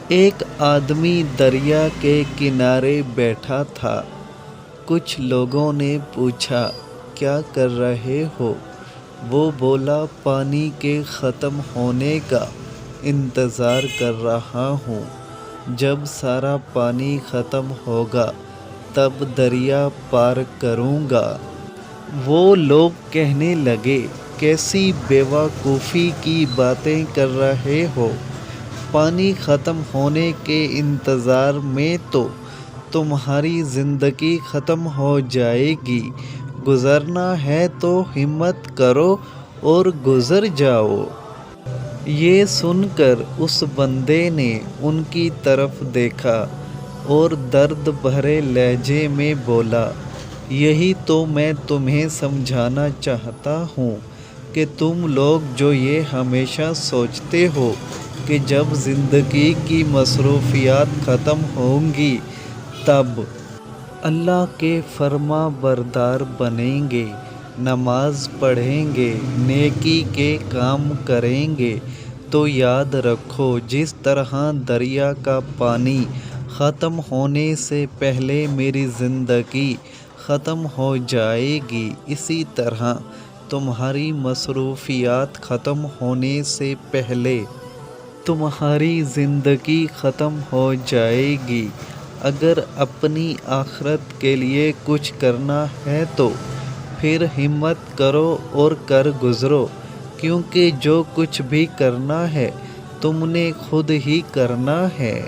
ایک آدمی دریا کے کنارے بیٹھا تھا۔ کچھ لوگوں نے پوچھا، کیا کر رہے ہو؟ وہ بولا، پانی کے ختم ہونے کا انتظار کر رہا ہوں۔ جب سارا پانی ختم ہوگا تب دریا پار کروں گا۔ وہ لوگ کہنے لگے، کیسی بے وقوفی کی باتیں کر رہے ہو؟ پانی ختم ہونے کے انتظار میں تو تمہاری زندگی ختم ہو جائے گی۔ گزرنا ہے تو ہمت کرو اور گزر جاؤ۔ یہ سن کر اس بندے نے ان کی طرف دیکھا اور درد بھرے لہجے میں بولا، یہی تو میں تمہیں سمجھانا چاہتا ہوں کہ تم لوگ جو یہ ہمیشہ سوچتے ہو کہ جب زندگی کی مصروفیات ختم ہوں گی تب اللہ کے فرما بردار بنیں گے، نماز پڑھیں گے، نیکی کے کام کریں گے، تو یاد رکھو جس طرح دریا کا پانی ختم ہونے سے پہلے میری زندگی ختم ہو جائے گی، اسی طرح تمہاری مصروفیات ختم ہونے سے پہلے تمہاری زندگی ختم ہو جائے گی۔ اگر اپنی آخرت کے لیے کچھ کرنا ہے تو پھر ہمت کرو اور کر گزرو، کیونکہ جو کچھ بھی کرنا ہے تم نے خود ہی کرنا ہے۔